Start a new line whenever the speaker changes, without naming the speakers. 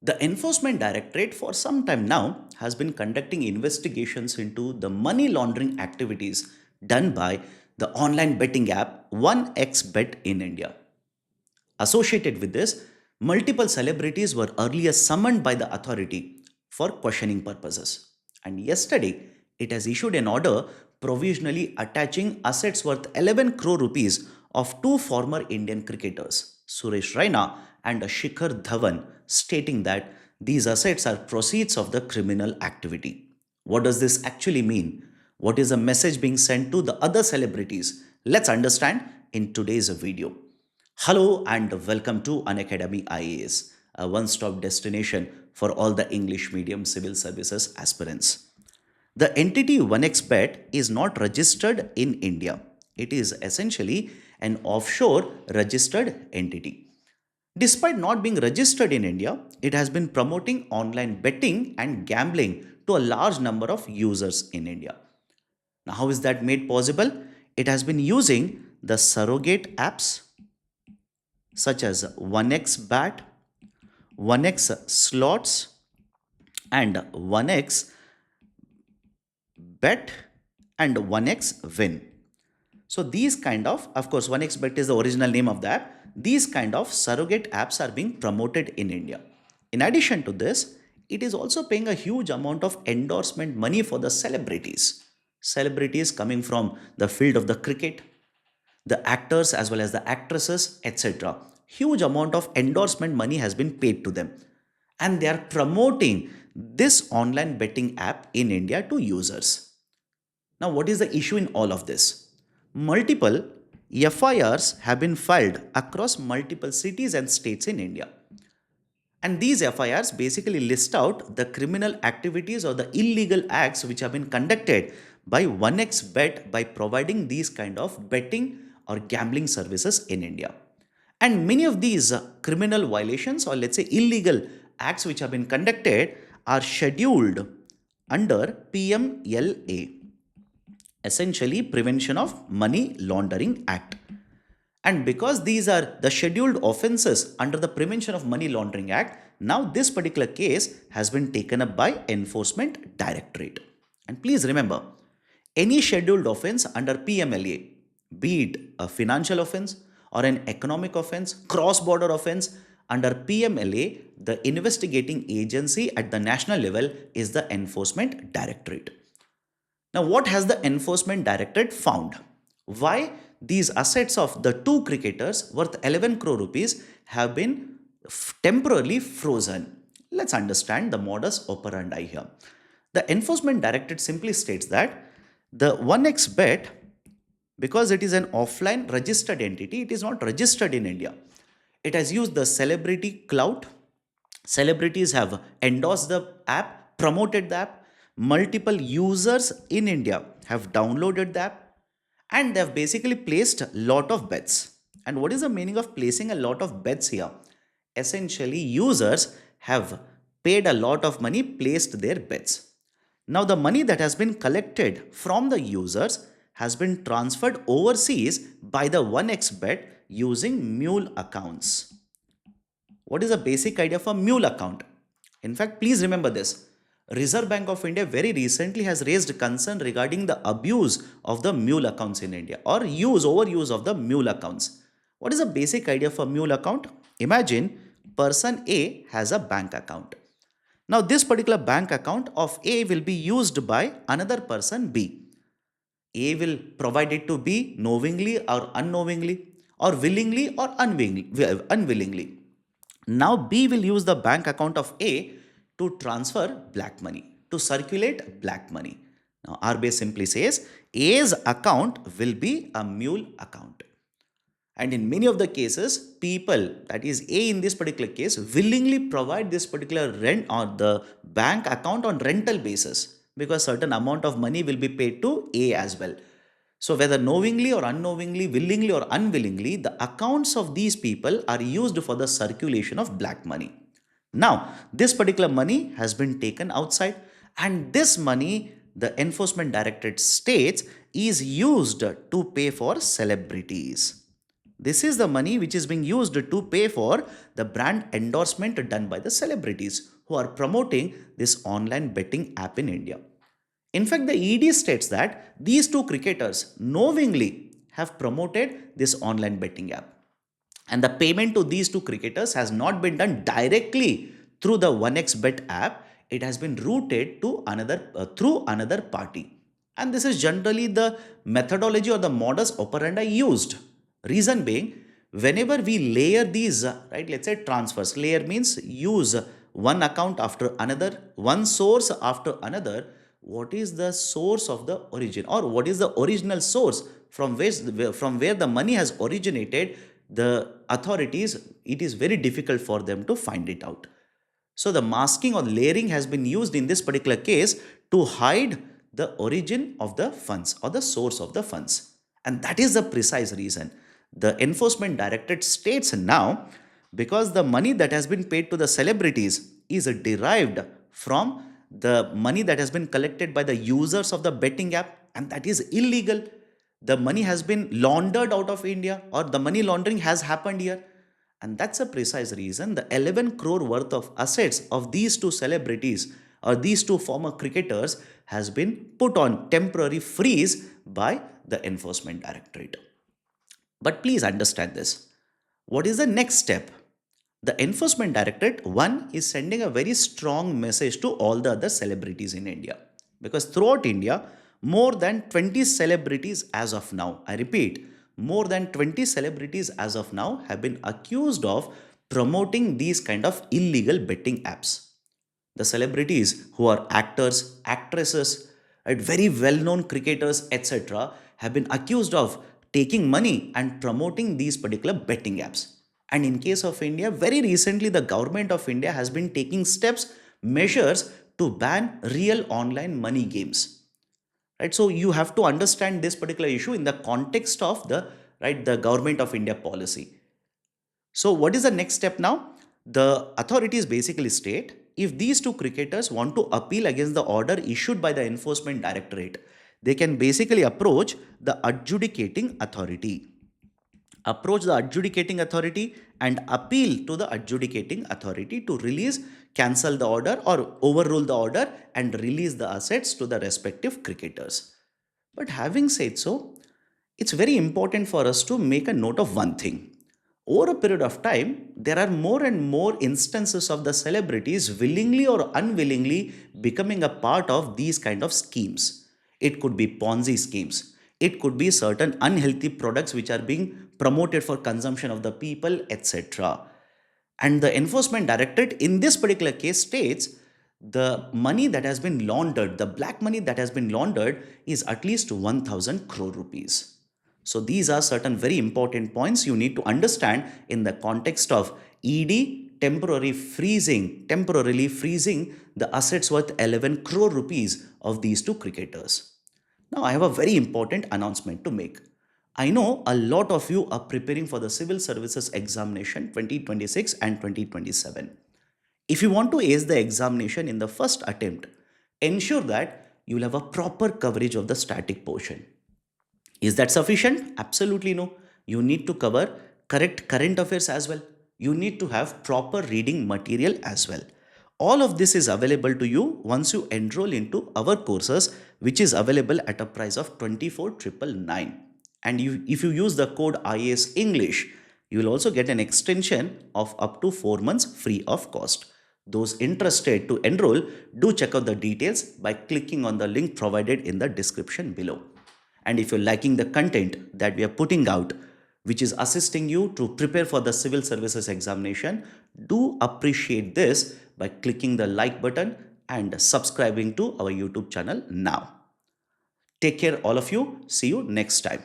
The Enforcement Directorate, for some time now, has been conducting investigations into the money laundering activities done by the online betting app 1xBet in India. Associated with this, multiple celebrities were earlier summoned by the authority for questioning purposes. And yesterday, it has issued an order provisionally attaching assets worth 11 crore rupees of two former Indian cricketers, Suresh Raina and Shikhar Dhawan, stating that these assets are proceeds of the criminal activity. What does this actually mean? What is the message being sent to the other celebrities? Let's understand in today's video. Hello and welcome to Unacademy IAS, a one stop destination for all the English medium civil services aspirants. The entity 1xBet is not registered in India. It is essentially an offshore registered entity. Despite not being registered in India, it has been promoting online betting and gambling to a large number of users in India. Now, how is that made possible? It has been using the surrogate apps such as 1x bat, 1x slots, and 1x bet and 1x win. So these of course, 1x bet is the original name of the app. These kind of surrogate apps are being promoted in India. In addition to this, it is also paying a huge amount of endorsement money for the celebrities. Celebrities coming from the field of the cricket, the actors as well as the actresses, etc. Huge amount of endorsement money has been paid to them. And they are promoting this online betting app in India to users. Now, what is the issue in all of this? Multiple FIRs have been filed across multiple cities and states in India. And these FIRs basically list out the criminal activities or the illegal acts which have been conducted by 1xBet by providing these kind of betting or gambling services in India. And many of these criminal violations or let's say illegal acts which have been conducted are scheduled under PMLA, essentially Prevention of Money Laundering Act. And because these are the scheduled offenses under the Prevention of Money Laundering Act, now this particular case has been taken up by Enforcement Directorate. And please remember, any scheduled offense under PMLA, be it a financial offense or an economic offense, cross-border offense, under PMLA, the investigating agency at the national level is the Enforcement Directorate. Now, what has the Enforcement Directorate found? Why these assets of the two cricketers worth 11 crore rupees have been temporarily frozen? Let's understand the modus operandi here. The Enforcement Directorate simply states that the 1xBet, because it is an offline registered entity, it is not registered in India. It has used the celebrity clout. Celebrities have endorsed the app, promoted the app. Multiple users in India have downloaded the app and they have basically placed a lot of bets. And what is the meaning of placing a lot of bets here? Essentially, users have paid a lot of money, placed their bets. Now, the money that has been collected from the users has been transferred overseas by the 1xBet using mule accounts. What is the basic idea for mule account? In fact, please remember this. Reserve Bank of India very recently has raised concern regarding the abuse of the mule accounts in India or overuse of the mule accounts. What is the basic idea for mule account? Imagine person A has a bank account. Now this particular bank account of A will be used by another person B. A will provide it to B knowingly or unknowingly or willingly or unwillingly. Now B will use the bank account of A to transfer black money, to circulate black money. Now RBI simply says A's account will be a mule account. And in many of the cases, people, that is A in this particular case, willingly provide this particular rent or the bank account on rental basis because certain amount of money will be paid to A as well. So whether knowingly or unknowingly, willingly or unwillingly, the accounts of these people are used for the circulation of black money. Now, this particular money has been taken outside and this money, the Enforcement Directorate states, is used to pay for celebrities. This is the money which is being used to pay for the brand endorsement done by the celebrities who are promoting this online betting app in India. In fact, the ED states that these two cricketers knowingly have promoted this online betting app. And the payment to these two cricketers has not been done directly through the 1xBet app. It has been routed to another through another party. And this is generally the methodology or the modus operandi used. Reason being, whenever we layer these, right, let's say transfers, layer means use one account after another, one source after another. What is the source of the origin, or what is the original source from where the money has originated? The authorities, it is very difficult for them to find it out. So the masking or layering has been used in this particular case to hide the origin of the funds or the source of the funds. And that is the precise reason. The Enforcement Directorate states now, because the money that has been paid to the celebrities is derived from the money that has been collected by the users of the betting app, and that is illegal. The money has been laundered out of India, or the money laundering has happened here. And that's a precise reason the 11 crore worth of assets of these two celebrities or these two former cricketers has been put on temporary freeze by the Enforcement Directorate. But please understand this. What is the next step? The Enforcement Directorate, one, is sending a very strong message to all the other celebrities in India. Because throughout India, more than 20 celebrities as of now, I repeat, more than 20 celebrities as of now have been accused of promoting these kind of illegal betting apps. The celebrities who are actors, actresses, right, very well-known cricketers, etc., have been accused of taking money and promoting these particular betting apps. And in case of India, very recently the government of India has been taking steps, measures to ban real online money games. Right? So you have to understand this particular issue in the context of the right the government of India policy. So, what is the next step now? The authorities basically state if these two cricketers want to appeal against the order issued by the Enforcement Directorate, they can basically approach the adjudicating authority. Approach the adjudicating authority and appeal to the adjudicating authority to release, cancel the order, or overrule the order and release the assets to the respective cricketers. But having said so, it's very important for us to make a note of one thing. Over a period of time, there are more and more instances of the celebrities willingly or unwillingly becoming a part of these kind of schemes. It could be Ponzi schemes. It could be certain unhealthy products which are being promoted for consumption of the people, etc. And the Enforcement Directorate in this particular case states the money that has been laundered, the black money that has been laundered is at least 1000 crore rupees. So these are certain very important points you need to understand in the context of ED temporarily freezing the assets worth 11 crore rupees of these two cricketers. Now I have a very important announcement to make. I know a lot of you are preparing for the Civil Services Examination 2026 and 2027. If you want to ace the examination in the first attempt, ensure that you'll have a proper coverage of the static portion. Is that sufficient? Absolutely no. You need to cover correct current affairs as well. You need to have proper reading material as well. All of this is available to you once you enroll into our courses, which is available at a price of 24,999. And if you use the code IAS English, you will also get an extension of up to 4 months free of cost. Those interested to enroll, do check out the details by clicking on the link provided in the description below. And if you're liking the content that we are putting out, which is assisting you to prepare for the civil services examination, do appreciate this by clicking the like button and subscribing to our YouTube channel now. Take care, all of you. See you next time.